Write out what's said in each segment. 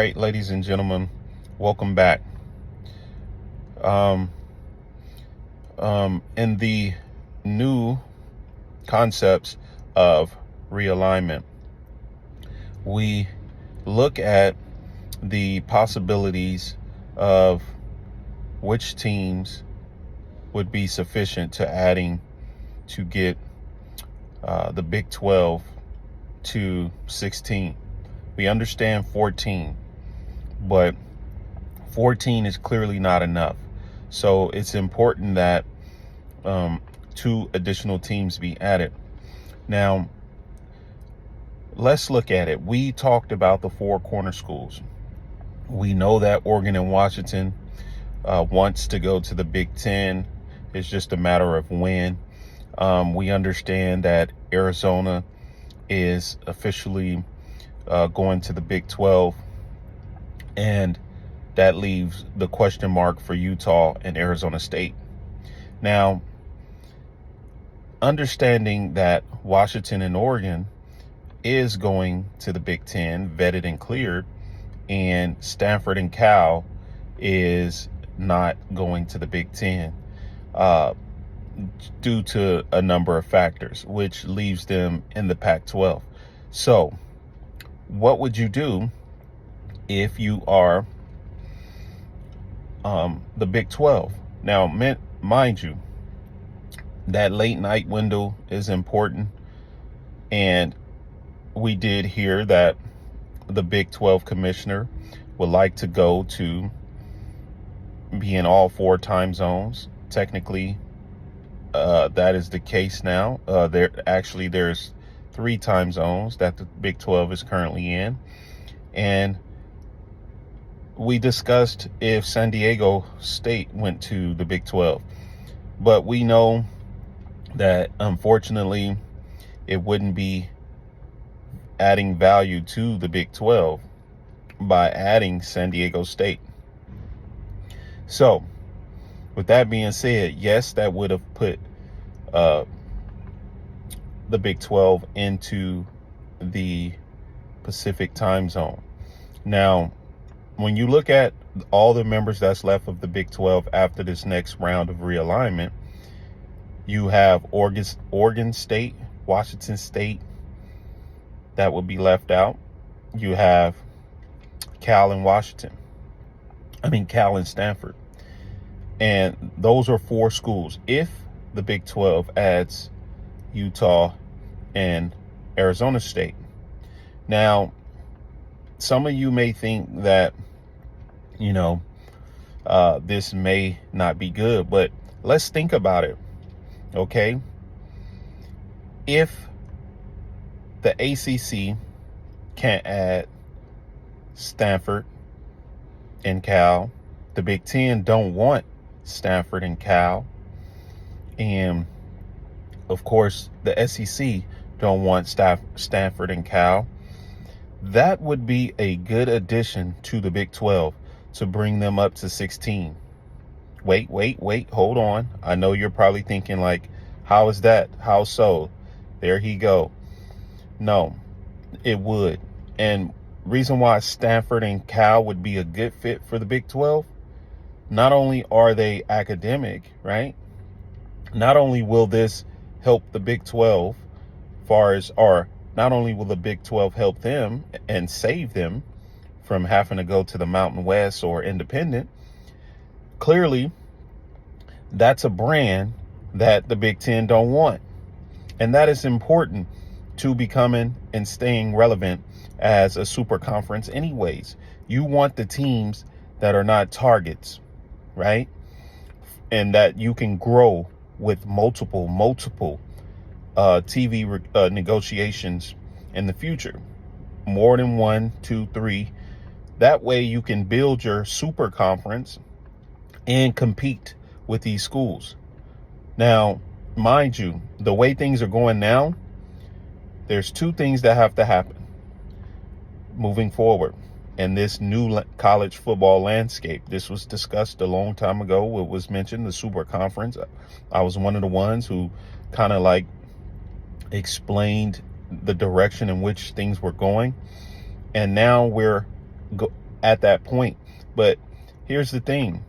right, ladies and gentlemen, welcome back. Um, in the new concepts of realignment, we look at the possibilities of which teams would be sufficient to adding to get the Big 12 to 16. We understand 14, but 14 is clearly not enough. So it's important that 2 additional teams be added. Now, let's look at it. We talked about the 4 corner schools. We know that Oregon and Washington wants to go to the Big 10. It's just a matter of when. We understand that Arizona is officially going to the Big 12, and that leaves the question mark for Utah and Arizona State. Now, understanding that Washington and Oregon is going to the Big 10, vetted and cleared, and Stanford and Cal is not going to the Big 10 due to a number of factors, which leaves them in the Pac-12. So, what would you do if you are the Big 12? Now, mind you, that late night window is important. And we did hear that the Big 12 commissioner would like to go to be in all 4 time zones. Technically, that is the case now. There's 3 time zones that the Big 12 is currently in. And we discussed if San Diego State went to the Big 12. But we know that, unfortunately, it wouldn't be adding value to the Big 12 by adding San Diego State. So, with that being said, yes, that would have put the Big 12 into the Pacific time zone. Now, when you look at all the members that's left of the Big 12 after this next round of realignment, you have Oregon State, Washington State, that would be left out. You have Cal and Stanford. And those are 4 schools. If the Big 12 adds Utah and Arizona State. Now, some of you may think that, this may not be good, but let's think about it, okay? If the ACC can't add Stanford and Cal, the Big 10 don't want Stanford and Cal, and of course the SEC don't want Stanford and Cal, that would be a good addition to the Big 12 to bring them up to 16. Wait, hold on. I know you're probably thinking like, how is that? How so? There he go. No, it would. And reason why Stanford and Cal would be a good fit for the Big 12, not only are they academic, right? Not only will this help the Big 12 not only will the Big 12 help them and save them from having to go to the Mountain West or independent, clearly that's a brand that the Big 10 don't want. And that is important to becoming and staying relevant as a super conference anyways. You want the teams that are not targets, right? And that you can grow with multiple TV negotiations in the future. More than 1, 2, 3. That way you can build your super conference and compete with these schools. Now, mind you, the way things are going now, there's 2 things that have to happen moving forward in this new college football landscape. This was discussed a long time ago. It was mentioned, the super conference. I was one of the ones who kind of like explained the direction in which things were going. And now we're at that point. But here's the thing.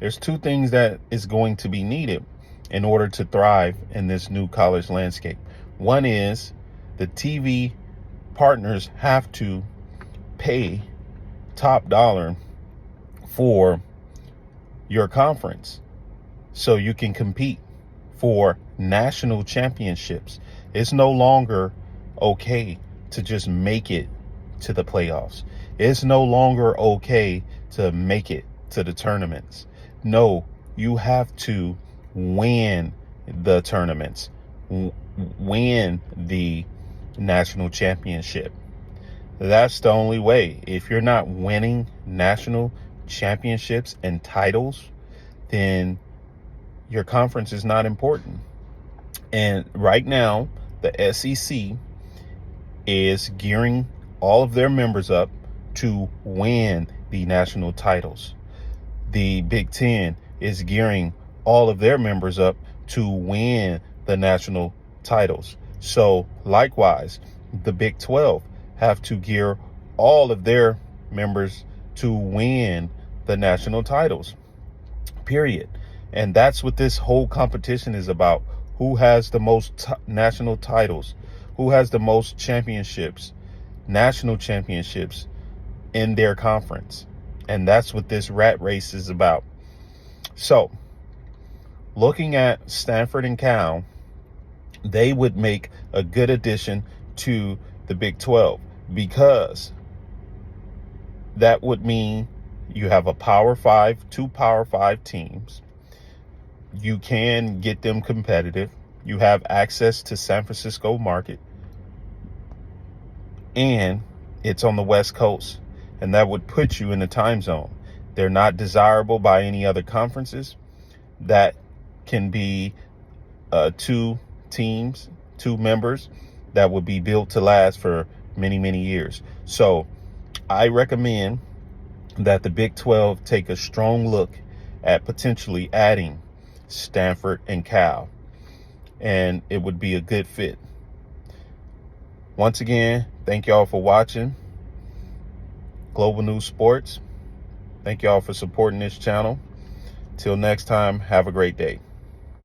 There's two things that is going to be needed in order to thrive in this new college landscape. One is the TV partners have to pay top dollar for your conference so you can compete for national championships. It's no longer okay to just make it to the playoffs. It's no longer okay to make it to the tournaments. No, you have to win the tournaments, win the national championship. That's the only way. If you're not winning national championships and titles, then your conference is not important. And right now, the SEC is gearing all of their members up to win the national titles. The Big Ten is gearing all of their members up to win the national titles. So likewise, the Big 12 have to gear all of their members to win the national titles, period. And that's what this whole competition is about. Who has the most national titles? Who has the most championships, national championships in their conference? And that's what this rat race is about. So, looking at Stanford and Cal, they would make a good addition to the Big 12, because that would mean you have a Power 5, two Power 5 teams. You can get them competitive. You have access to San Francisco market, and it's on the West Coast, and that would put you in the time zone. They're not desirable by any other conferences. That can be two teams, two members that would be built to last for many, many years. So I recommend that the Big 12 take a strong look at potentially adding Stanford and Cal, and it would be a good fit. Once again, thank y'all for watching Global News Sports. Thank y'all for supporting this channel. Till next time, have a great day.